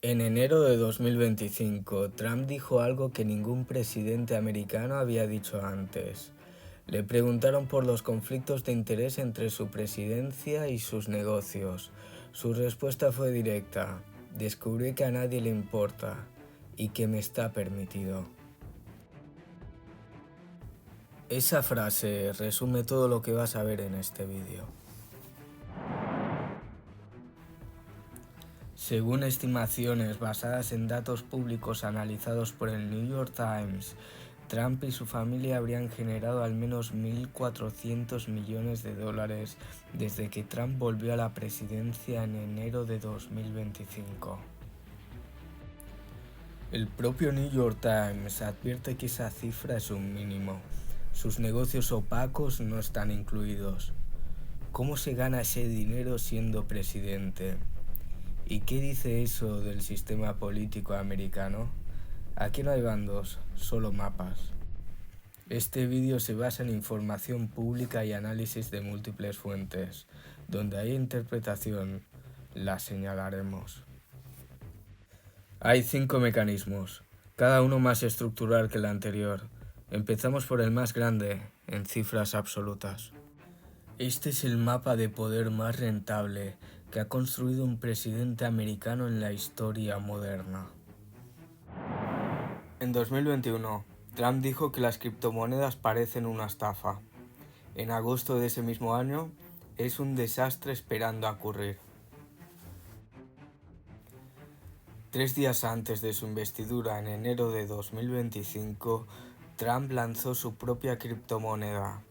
En enero de 2025, Trump dijo algo que ningún presidente americano había dicho antes. Le preguntaron por los conflictos de interés entre su presidencia y sus negocios. Su respuesta fue directa: descubrí que a nadie le importa y que me está permitido. Esa frase resume todo lo que vas a ver en este vídeo. Según estimaciones basadas en datos públicos analizados por el New York Times, Trump y su familia habrían generado al menos 1.400 millones de dólares desde que Trump volvió a la presidencia en enero de 2025. El propio New York Times advierte que esa cifra es un mínimo. Sus negocios opacos no están incluidos. ¿Cómo se gana ese dinero siendo presidente? ¿Y qué dice eso del sistema político americano? Aquí no hay bandos, solo mapas. Este vídeo se basa en información pública y análisis de múltiples fuentes. Donde hay interpretación, la señalaremos. Hay 5 mecanismos, cada uno más estructural que el anterior. Empezamos por el más grande, en cifras absolutas. Este es el mapa de poder más rentable que ha construido un presidente americano en la historia moderna. En 2021, Trump dijo que las criptomonedas parecen una estafa. En agosto de ese mismo año, es un desastre esperando a ocurrir. 3 días antes de su investidura en enero de 2025, Trump lanzó su propia criptomoneda.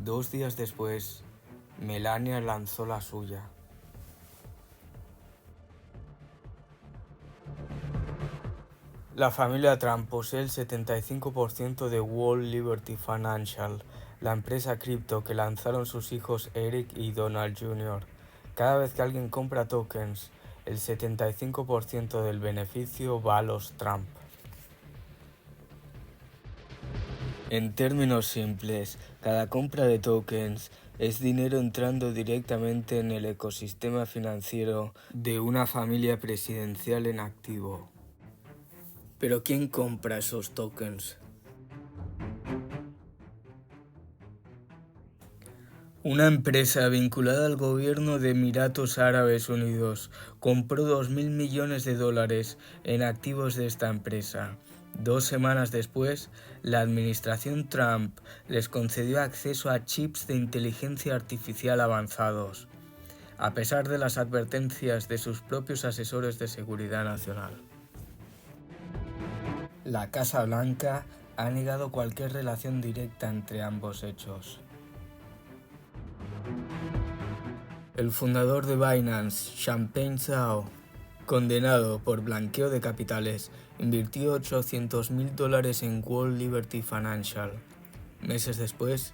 2 días después, Melania lanzó la suya. La familia Trump posee el 75% de Wall Liberty Financial, la empresa cripto que lanzaron sus hijos Eric y Donald Jr. Cada vez que alguien compra tokens, el 75% del beneficio va a los Trump. En términos simples, cada compra de tokens es dinero entrando directamente en el ecosistema financiero de una familia presidencial en activo. ¿Pero quién compra esos tokens? Una empresa vinculada al gobierno de Emiratos Árabes Unidos compró 2.000 millones de dólares en activos de esta empresa. 2 semanas después, la administración Trump les concedió acceso a chips de inteligencia artificial avanzados, a pesar de las advertencias de sus propios asesores de seguridad nacional. La Casa Blanca ha negado cualquier relación directa entre ambos hechos. El fundador de Binance, Changpeng Zhao, condenado por blanqueo de capitales, invirtió $800.000 en Wall Liberty Financial. Meses después,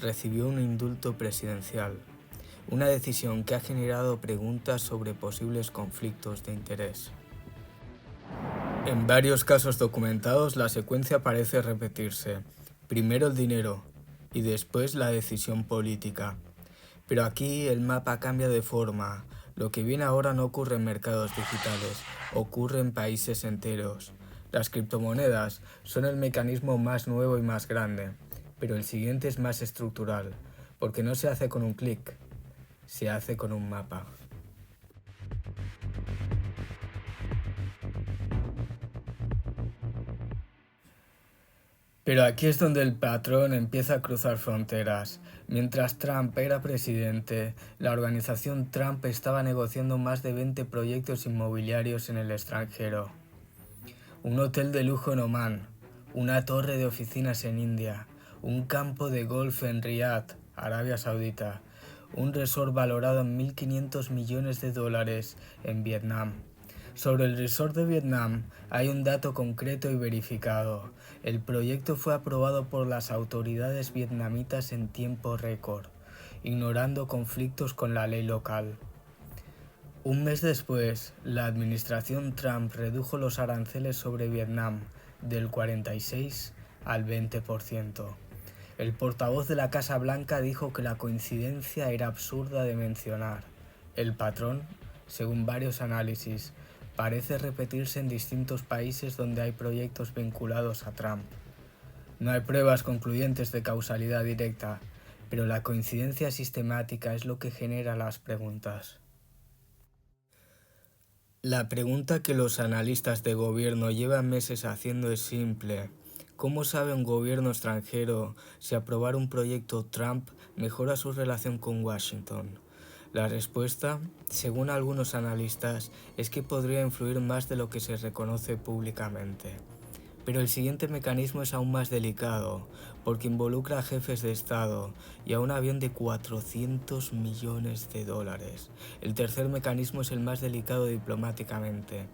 recibió un indulto presidencial, una decisión que ha generado preguntas sobre posibles conflictos de interés. En varios casos documentados, la secuencia parece repetirse. Primero el dinero y después la decisión política. Pero aquí el mapa cambia de forma. Lo que viene ahora no ocurre en mercados digitales, ocurre en países enteros. Las criptomonedas son el mecanismo más nuevo y más grande, pero el siguiente es más estructural, porque no se hace con un clic, se hace con un mapa. Pero aquí es donde el patrón empieza a cruzar fronteras. Mientras Trump era presidente, la organización Trump estaba negociando más de 20 proyectos inmobiliarios en el extranjero. Un hotel de lujo en Omán, una torre de oficinas en India, un campo de golf en Riad, Arabia Saudita, un resort valorado en 1.500 millones de dólares en Vietnam. Sobre el resort de Vietnam hay un dato concreto y verificado. El proyecto fue aprobado por las autoridades vietnamitas en tiempo récord, ignorando conflictos con la ley local. Un mes después, la administración Trump redujo los aranceles sobre Vietnam del 46 al 20%. El portavoz de la Casa Blanca dijo que la coincidencia era absurda de mencionar. El patrón, según varios análisis, parece repetirse en distintos países donde hay proyectos vinculados a Trump. No hay pruebas concluyentes de causalidad directa, pero la coincidencia sistemática es lo que genera las preguntas. La pregunta que los analistas de gobierno llevan meses haciendo es simple. ¿Cómo sabe un gobierno extranjero si aprobar un proyecto Trump mejora su relación con Washington? La respuesta, según algunos analistas, es que podría influir más de lo que se reconoce públicamente. Pero el siguiente mecanismo es aún más delicado, porque involucra a jefes de Estado y a un avión de 400 millones de dólares. El tercer mecanismo es el más delicado diplomáticamente,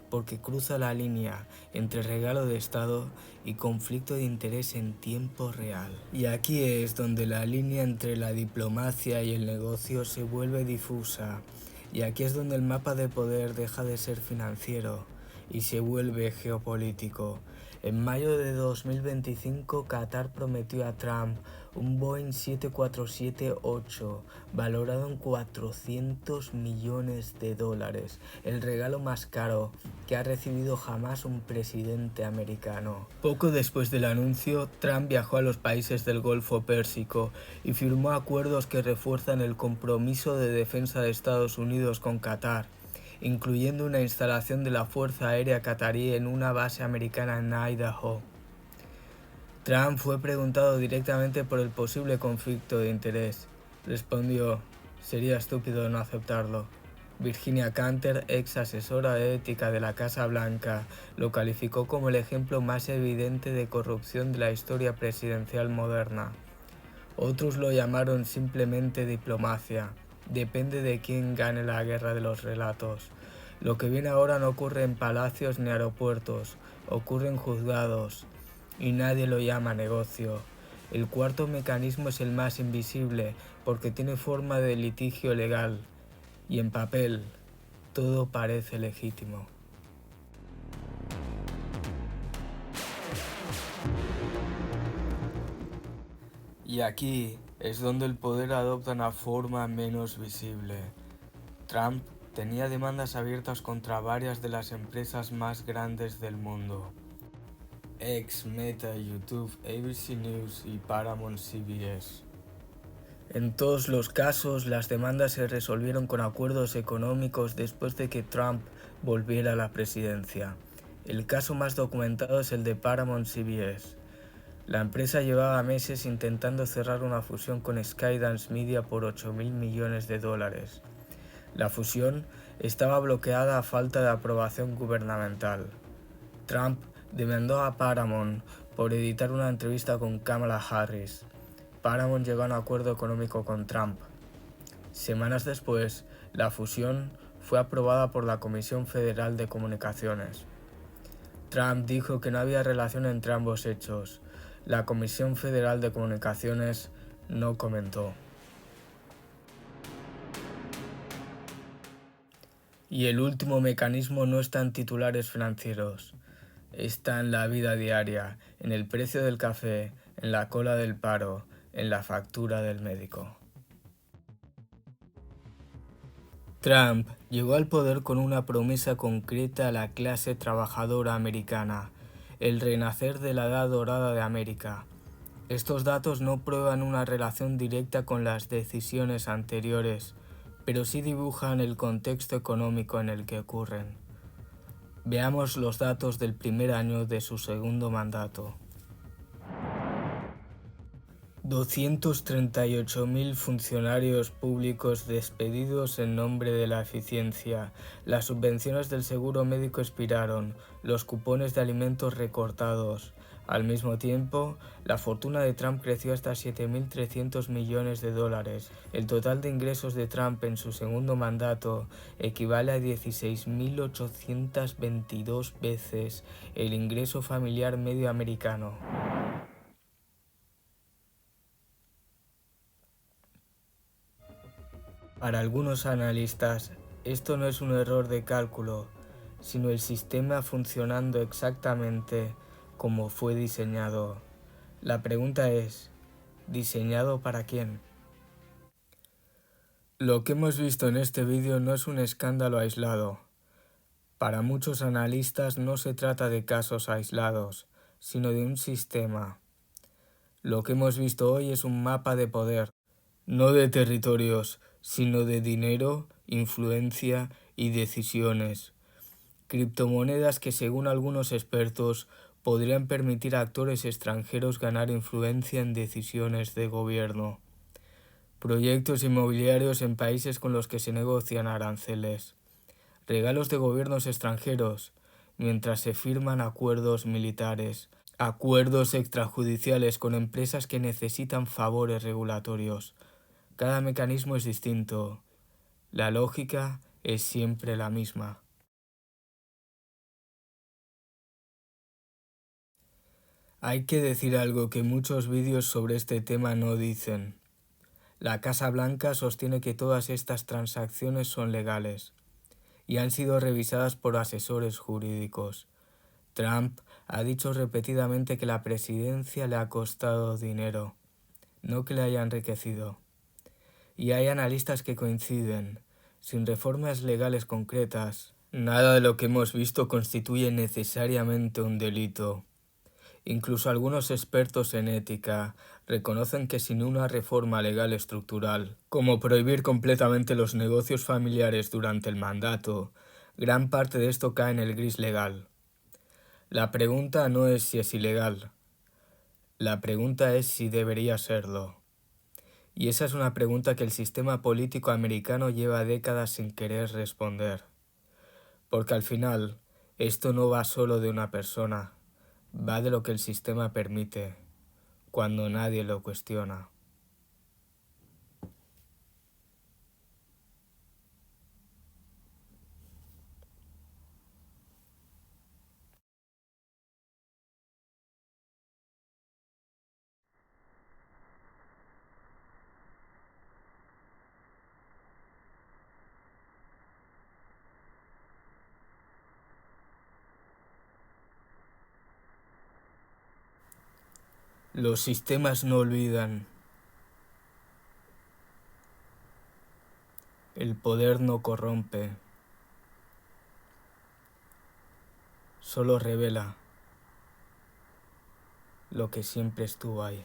porque cruza la línea entre regalo de Estado y conflicto de interés en tiempo real. Y aquí es donde la línea entre la diplomacia y el negocio se vuelve difusa, y aquí es donde el mapa de poder deja de ser financiero y se vuelve geopolítico. En mayo de 2025, Qatar prometió a Trump un Boeing 747-8 valorado en 400 millones de dólares, el regalo más caro que ha recibido jamás un presidente americano. Poco después del anuncio, Trump viajó a los países del Golfo Pérsico y firmó acuerdos que refuerzan el compromiso de defensa de Estados Unidos con Qatar, incluyendo una instalación de la Fuerza Aérea Qatarí en una base americana en Idaho. Trump fue preguntado directamente por el posible conflicto de interés. Respondió: "Sería estúpido no aceptarlo". Virginia Canter, ex asesora de ética de la Casa Blanca, lo calificó como el ejemplo más evidente de corrupción de la historia presidencial moderna. Otros lo llamaron simplemente diplomacia. Depende de quién gane la guerra de los relatos. Lo que viene ahora no ocurre en palacios ni aeropuertos, ocurre en juzgados, y nadie lo llama negocio. El cuarto mecanismo es el más invisible, porque tiene forma de litigio legal, y en papel todo parece legítimo. Y aquí es donde el poder adopta una forma menos visible. Trump tenía demandas abiertas contra varias de las empresas más grandes del mundo: X, Meta, YouTube, ABC News y Paramount CBS. En todos los casos, las demandas se resolvieron con acuerdos económicos después de que Trump volviera a la presidencia. El caso más documentado es el de Paramount CBS. La empresa llevaba meses intentando cerrar una fusión con Skydance Media por $8.000 millones. La fusión estaba bloqueada a falta de aprobación gubernamental. Trump demandó a Paramount por editar una entrevista con Kamala Harris. Paramount llegó a un acuerdo económico con Trump. Semanas después, la fusión fue aprobada por la Comisión Federal de Comunicaciones. Trump dijo que no había relación entre ambos hechos. La Comisión Federal de Comunicaciones no comentó. Y el último mecanismo no está en titulares financieros, está en la vida diaria, en el precio del café, en la cola del paro, en la factura del médico. Trump llegó al poder con una promesa concreta a la clase trabajadora americana: el renacer de la Edad Dorada de América. Estos datos no prueban una relación directa con las decisiones anteriores, pero sí dibujan el contexto económico en el que ocurren. Veamos los datos del primer año de su segundo mandato. 238.000 funcionarios públicos despedidos en nombre de la eficiencia, las subvenciones del seguro médico expiraron, los cupones de alimentos recortados. Al mismo tiempo, la fortuna de Trump creció hasta $7.300 millones. El total de ingresos de Trump en su segundo mandato equivale a 16.822 veces el ingreso familiar medio americano. Para algunos analistas, esto no es un error de cálculo, sino el sistema funcionando exactamente como fue diseñado. La pregunta es: ¿diseñado para quién? Lo que hemos visto en este vídeo no es un escándalo aislado. Para muchos analistas no se trata de casos aislados, sino de un sistema. Lo que hemos visto hoy es un mapa de poder, no de territorios, sino de dinero, influencia y decisiones. Criptomonedas que, según algunos expertos, podrían permitir a actores extranjeros ganar influencia en decisiones de gobierno. Proyectos inmobiliarios en países con los que se negocian aranceles. Regalos de gobiernos extranjeros, mientras se firman acuerdos militares. Acuerdos extrajudiciales con empresas que necesitan favores regulatorios. Cada mecanismo es distinto. La lógica es siempre la misma. Hay que decir algo que muchos vídeos sobre este tema no dicen. La Casa Blanca sostiene que todas estas transacciones son legales y han sido revisadas por asesores jurídicos. Trump ha dicho repetidamente que la presidencia le ha costado dinero, no que le haya enriquecido. Y hay analistas que coinciden. Sin reformas legales concretas, nada de lo que hemos visto constituye necesariamente un delito. Incluso algunos expertos en ética reconocen que sin una reforma legal estructural, como prohibir completamente los negocios familiares durante el mandato, gran parte de esto cae en el gris legal. La pregunta no es si es ilegal, la pregunta es si debería serlo. Y esa es una pregunta que el sistema político americano lleva décadas sin querer responder. Porque al final, esto no va solo de una persona, va de lo que el sistema permite, cuando nadie lo cuestiona. Los sistemas no olvidan. El poder no corrompe. Solo revela lo que siempre estuvo ahí.